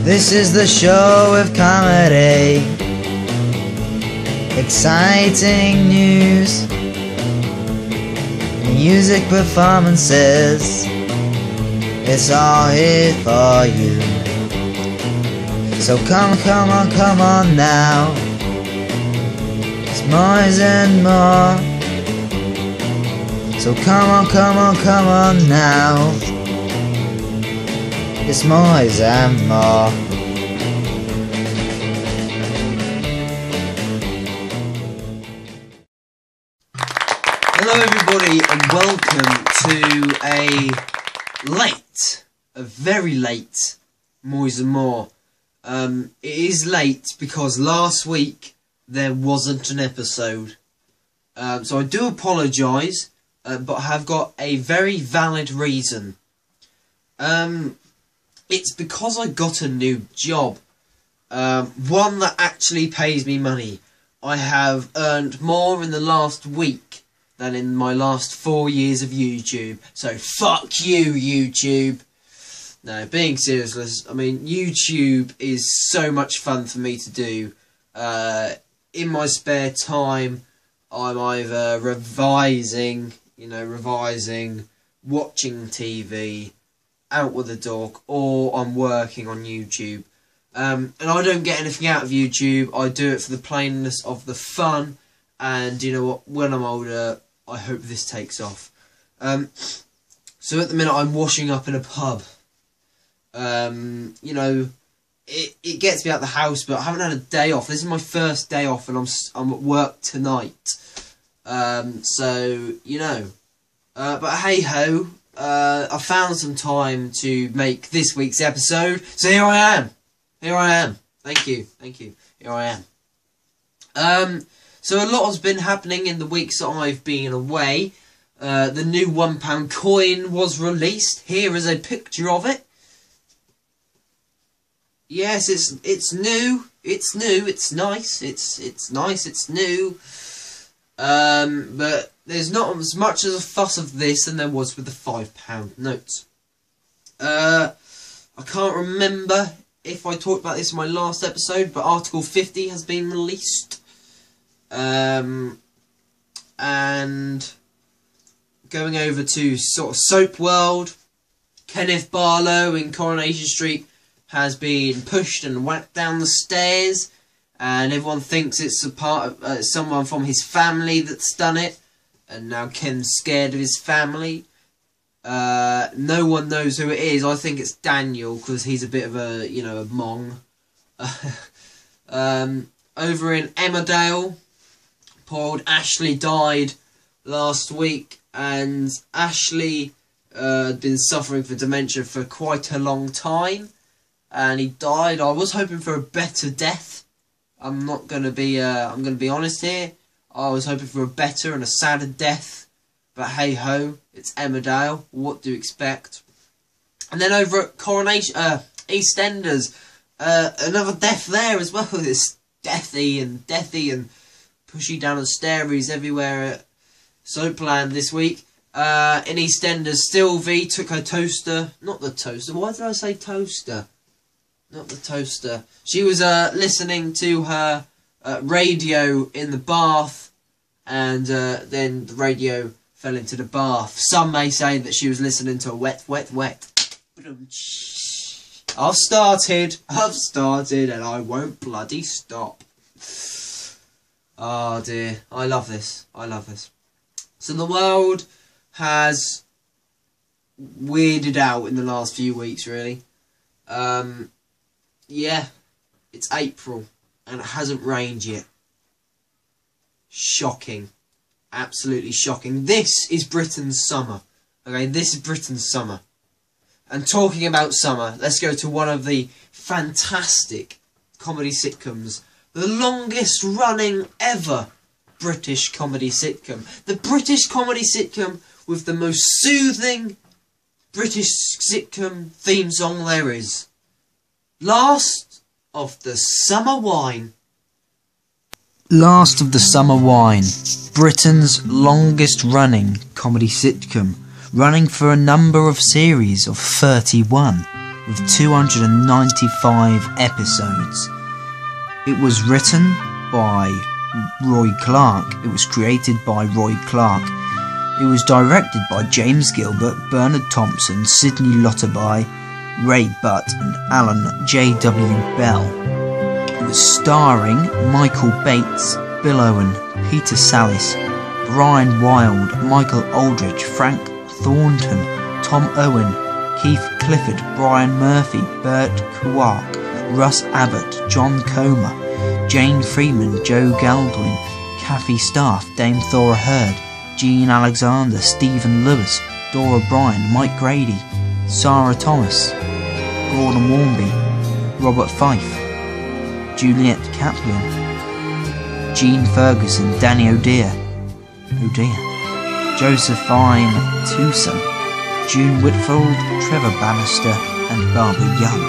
This is the show with comedy, exciting news, music performances. It's all here for you. So come on now. It's Moyes and more. So come on now. It's Moyes and more. Hello everybody and welcome to a very late Moyes and More. It is late because last week there wasn't an episode. So I do apologise, but I have got a very valid reason. It's because I got a new job. One that actually pays me money. I have earned more in the last week than in my last 4 years of YouTube. So fuck you, YouTube. No, being serious, I mean, YouTube is so much fun for me to do. In my spare time, I'm either revising, watching TV, out with the dog, or I'm working on YouTube. And I don't get anything out of YouTube. I do it for the plainness of the fun. And you know what? When I'm older, I hope this takes off. So at the minute, I'm washing up in a pub. It gets me out of the house, but I haven't had a day off. This is my first day off, and I'm at work tonight. But hey ho, I found some time to make this week's episode, so here I am. Thank you. Here I am. So a lot has been happening in the weeks that I've been away. The new £1 coin was released. Here is a picture of it. Yes, it's new. It's nice. It's new. But there's not as much as a fuss of this than there was with the £5 notes. I can't remember if I talked about this in my last episode, but Article 50 has been released. And going over to sort of Soap World, Kenneth Barlow in Coronation Street has been pushed and whacked down the stairs, and everyone thinks it's a part of someone from his family that's done it, and now Ken's scared of his family. No one knows who it is. I think it's Daniel, because he's a bit of a, a mong. Over in Emmerdale, poor old Ashley died last week, and Ashley had been suffering for dementia for quite a long time, and he died. I was hoping for a better death. I'm going to be honest here. I was hoping for a better and a sadder death, but hey ho, it's Emmerdale. What do you expect? And then over at Coronation, EastEnders, another death there as well. It's deathy and pushy down the stairs everywhere at Soapland this week. In EastEnders, Sylvie took her toaster. Not the toaster. Why did I say toaster? Not the toaster. She was listening to her radio in the bath, and then the radio fell into the bath. Some may say that she was listening to Wet. I've started, and I won't bloody stop. Oh dear, I love this. So the world has weirded out in the last few weeks, really. Yeah, it's April, and it hasn't rained yet. Shocking. Absolutely shocking. This is Britain's summer. Okay, this is Britain's summer. And talking about summer, let's go to one of the fantastic comedy sitcoms. The longest running ever British comedy sitcom. The British comedy sitcom with the most soothing British sitcom theme song there is. Last of the Summer Wine. Last of the Summer Wine, Britain's longest running comedy sitcom, running for a number of series of 31. with 295 episodes. It was written by Roy Clark. It was created by Roy Clark. It was directed by James Gilbert, Bernard Thompson, Sidney Lotterby, Ray Butt and Alan J.W. Bell. It was starring Michael Bates, Bill Owen, Peter Sallis, Brian Wilde, Michael Aldridge, Frank Thornton, Tom Owen, Keith Clifford, Brian Murphy, Bert Kuark, Russ Abbott, John Comer, Jane Freeman, Joe Galdwin, Kathy Staff, Dame Thora Hurd, Gene Alexander, Stephen Lewis, Dora Bryan, Mike Grady, Sarah Thomas, Gordon Warmby, Robert Fife, Juliet Kaplan, Gene Ferguson, Danny O'Dear, Josephine Tucson, June Whitfield, Trevor Bannister and Barbara Young.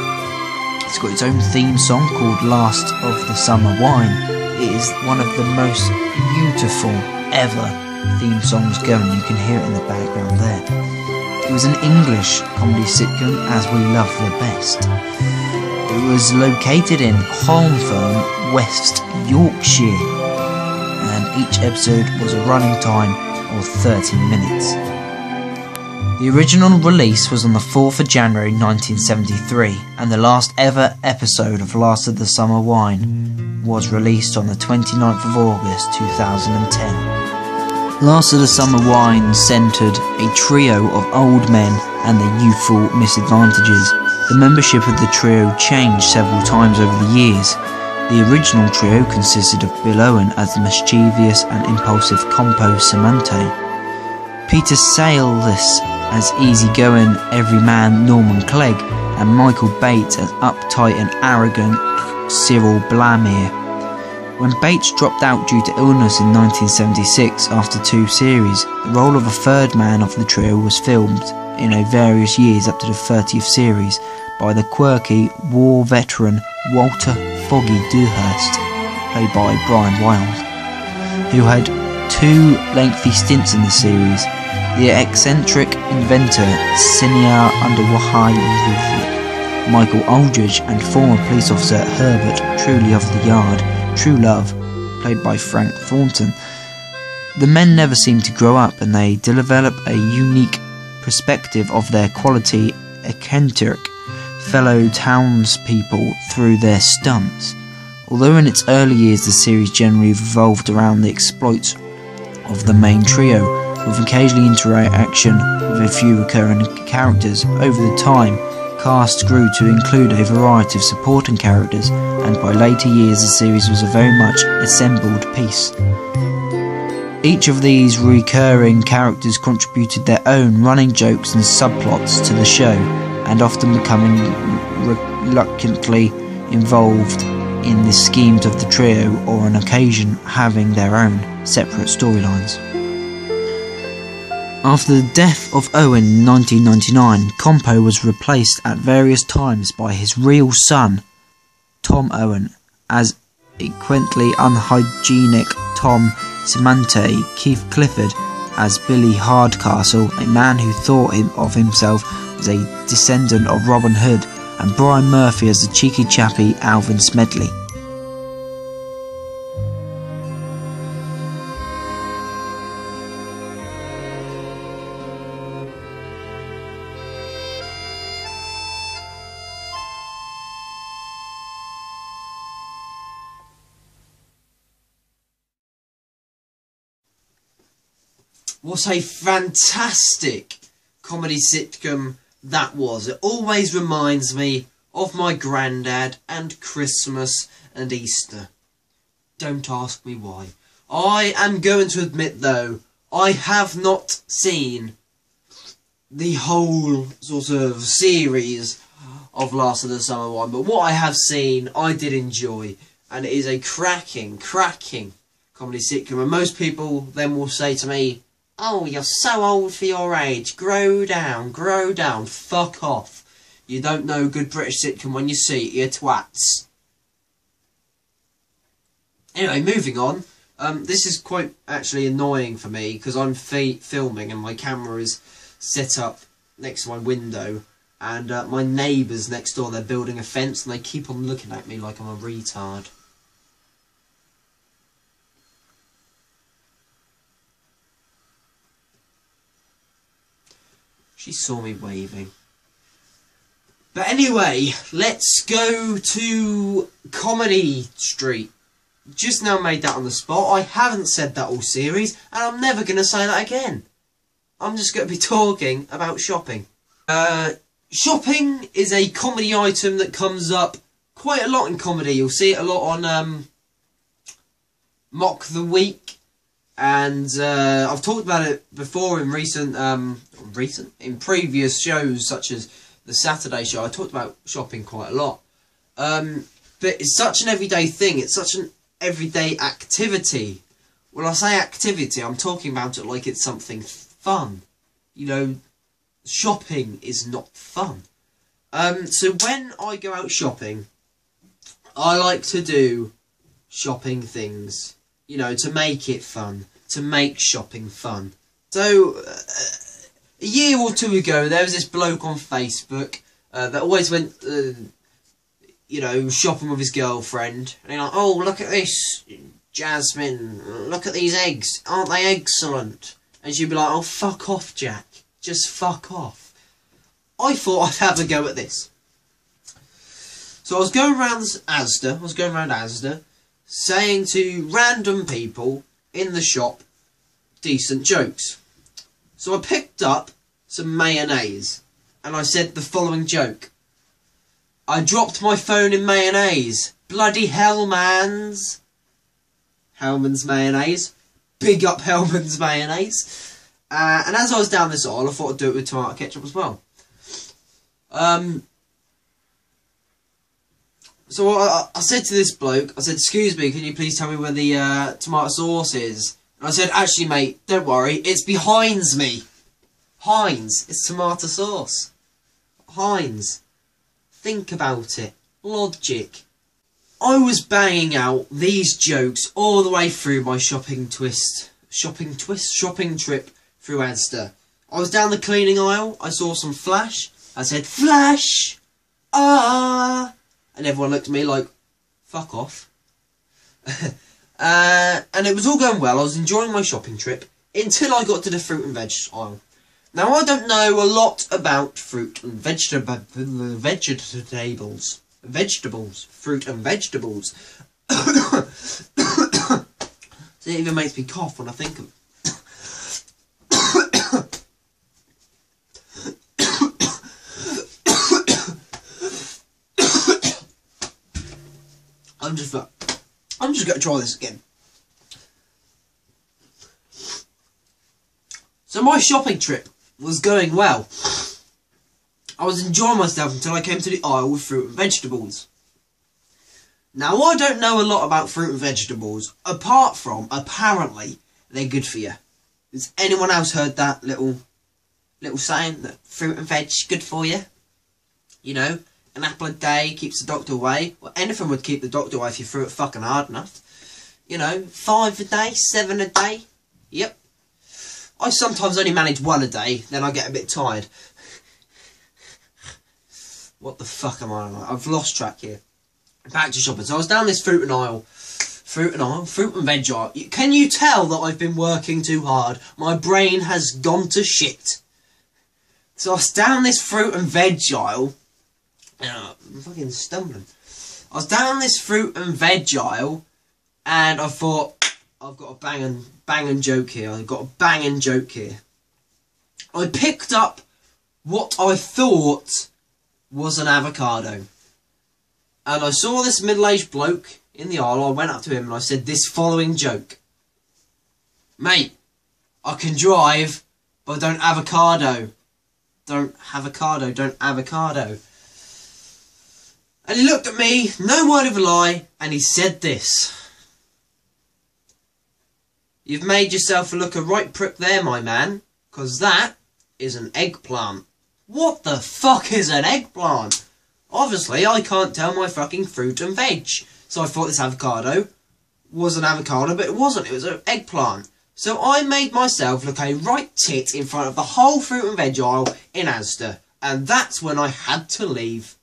It's got its own theme song called Last of the Summer Wine. It is one of the most beautiful ever theme songs going. You can hear it in the background there. It was an English comedy sitcom, as we love the best. It was located in Holmfirm, West Yorkshire, and each episode was a running time of 30 minutes. The original release was on the 4th of January 1973, and the last ever episode of Last of the Summer Wine was released on the 29th of August 2010. Last of the Summer Wine centred a trio of old men and their youthful misadvantages. The membership of the trio changed several times over the years. The original trio consisted of Bill Owen as the mischievous and impulsive Compo Samante, Peter Sallis as easygoing everyman Norman Clegg, and Michael Bates as uptight and arrogant Cyril Blamire. When Bates dropped out due to illness in 1976 after 2 series, the role of a third man of the trio was filmed in various years up to the 30th series by the quirky war veteran Walter Foggy Dewhurst, played by Brian Wilde, who had 2 lengthy stints in the series. The eccentric inventor Sinya Underwahai, Michael Aldridge, and former police officer Herbert Truly of the Yard, True Love, played by Frank Thornton. The men never seem to grow up, and they develop a unique perspective of their quality eccentric fellow townspeople through their stunts. Although in its early years the series generally revolved around the exploits of the main trio, with occasional interaction with a few recurring characters, over the time cast grew to include a variety of supporting characters, and by later years the series was a very much assembled piece. Each of these recurring characters contributed their own running jokes and subplots to the show, and often becoming reluctantly involved in the schemes of the trio, or on occasion having their own separate storylines. After the death of Owen in 1999, Compo was replaced at various times by his real son, Tom Owen, as a quaintly unhygienic Tom Simante, Keith Clifford as Billy Hardcastle, a man who thought of himself as a descendant of Robin Hood, and Brian Murphy as the cheeky chappy Alvin Smedley. What a fantastic comedy sitcom that was. It always reminds me of my granddad and Christmas and Easter. Don't ask me why. I am going to admit though, I have not seen the whole sort of series of Last of the Summer Wine, but what I have seen I did enjoy, and it is a cracking comedy sitcom. And most people then will say to me, "Oh, you're so old for your age. Grow down, grow down." Fuck off. You don't know good British sitcom when you see it, you twats. Anyway, moving on. This is quite actually annoying for me because I'm filming and my camera is set up next to my window, And my neighbours next door, they're building a fence and they keep on looking at me like I'm a retard. She saw me waving. But anyway, let's go to Comedy Street. Just now made that on the spot. I haven't said that all series, and I'm never going to say that again. I'm just going to be talking about shopping. Shopping is a comedy item that comes up quite a lot in comedy. You'll see it a lot on Mock the Week, and I've talked about it before in in previous shows such as the Saturday show. I talked about shopping quite a lot, but it's such an everyday thing. It's such an everyday activity. When I say activity, I'm talking about it like it's something fun. You know, shopping is not fun. So when I go out shopping, I like to do shopping things, you know, to make it fun, to make shopping fun. So a year or two ago, there was this bloke on Facebook that always went, you know, shopping with his girlfriend. And he's like, oh, look at this, Jasmine, look at these eggs, aren't they excellent? And she'd be like, oh, fuck off, Jack, just fuck off. I thought I'd have a go at this. So I was going around Asda, saying to random people in the shop decent jokes. So I picked up some mayonnaise and I said the following joke. I dropped my phone in mayonnaise. Bloody Hellman's. Hellman's mayonnaise. Big up Hellman's mayonnaise. And as I was down this aisle, I thought I'd do it with tomato ketchup as well. So I said to this bloke, I said, excuse me, can you please tell me where the tomato sauce is? And I said, actually mate, don't worry, it's behind me. Heinz, it's tomato sauce. Heinz. Think about it. Logic. I was banging out these jokes all the way through my shopping trip through Asda. I was down the cleaning aisle, I saw some Flash. I said, Flash! Ah! And everyone looked at me like, fuck off. And it was all going well. I was enjoying my shopping trip until I got to the fruit and veg aisle. Now, I don't know a lot about fruit and vegetables. Fruit and vegetables. So it even makes me cough when I think of it. I'm just going to try this again. So my shopping trip was going well. I was enjoying myself until I came to the aisle with fruit and vegetables. Now, I don't know a lot about fruit and vegetables, apart from, apparently, they're good for you. Has anyone else heard that little saying, that fruit and veg good for you? You know, an apple a day keeps the doctor away. Well, anything would keep the doctor away if you threw it fucking hard enough. You know, 5 a day, 7 a day. Yep. I sometimes only manage 1 a day, then I get a bit tired. What the fuck am I on? I've lost track here. Back to shopping. So I was down this fruit and veg aisle. Can you tell that I've been working too hard? My brain has gone to shit. So I was down this fruit and veg aisle. I'm fucking stumbling. I was down this fruit and veg aisle, and I thought, I've got a banging joke here. I've got a banging joke here. I picked up what I thought was an avocado. And I saw this middle-aged bloke in the aisle. I went up to him and I said this following joke. Mate, I can drive, but don't avocado. Don't avocado, don't avocado. And he looked at me, no word of a lie, and he said this. You've made yourself look a right prick there, my man, 'cause that is an eggplant. What the fuck is an eggplant? Obviously, I can't tell my fucking fruit and veg. So I thought this avocado was an avocado, but it wasn't. It was an eggplant. So I made myself look a right tit in front of the whole fruit and veg aisle in Asda. and that's when I had to leave.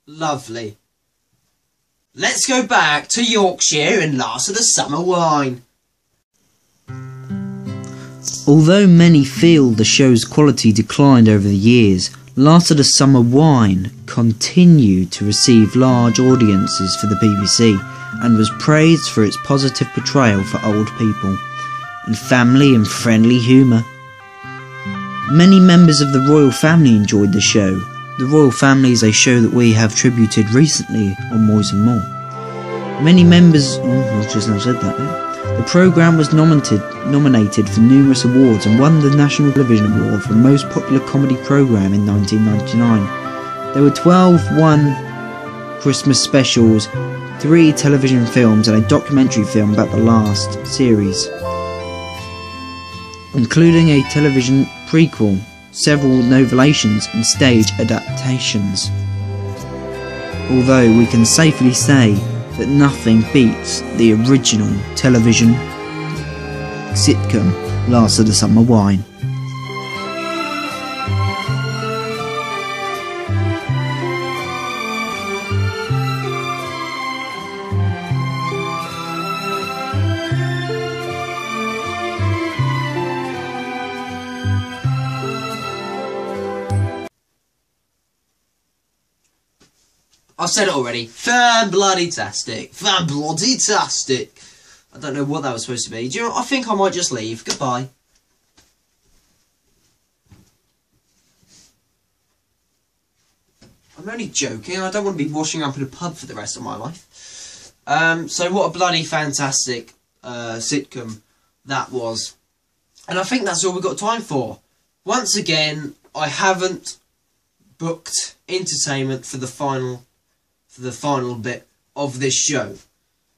Lovely. Let's go back to Yorkshire and Last of the Summer Wine. Although many feel the show's quality declined over the years, Last of the Summer Wine continued to receive large audiences for the BBC and was praised for its positive portrayal for old people and family and friendly humour. Many members of the royal family enjoyed the show. The royal family is a show that we have tributed recently on Moyes and More. Many members... I've just now said that, yeah. The programme was nominated for numerous awards and won the National Television Award for Most Popular Comedy Programme in 1999. There were 12 Christmas specials, 3 television films and a documentary film about the last series, including a television prequel, several novellations and stage adaptations. Although we can safely say that nothing beats the original television sitcom Last of the Summer Wine. I've said it already. Fan-bloody-tastic. Fan-bloody-tastic. I don't know what that was supposed to be. Do you know what? I think I might just leave. Goodbye. I'm only joking. I don't want to be washing up in a pub for the rest of my life. So what a bloody fantastic sitcom that was. And I think that's all we've got time for. Once again, I haven't booked entertainment for the final bit of this show.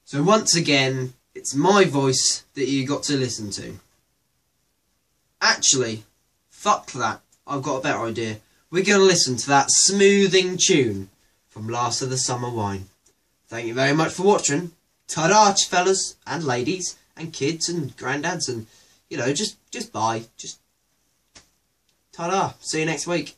So once again, it's my voice that you got to listen to. Actually, fuck that. I've got a better idea. We're going to listen to that smoothing tune from Last of the Summer Wine. Thank you very much for watching. Ta-da, fellas and ladies and kids and granddads and, you know, just bye. Just ta-da. See you next week.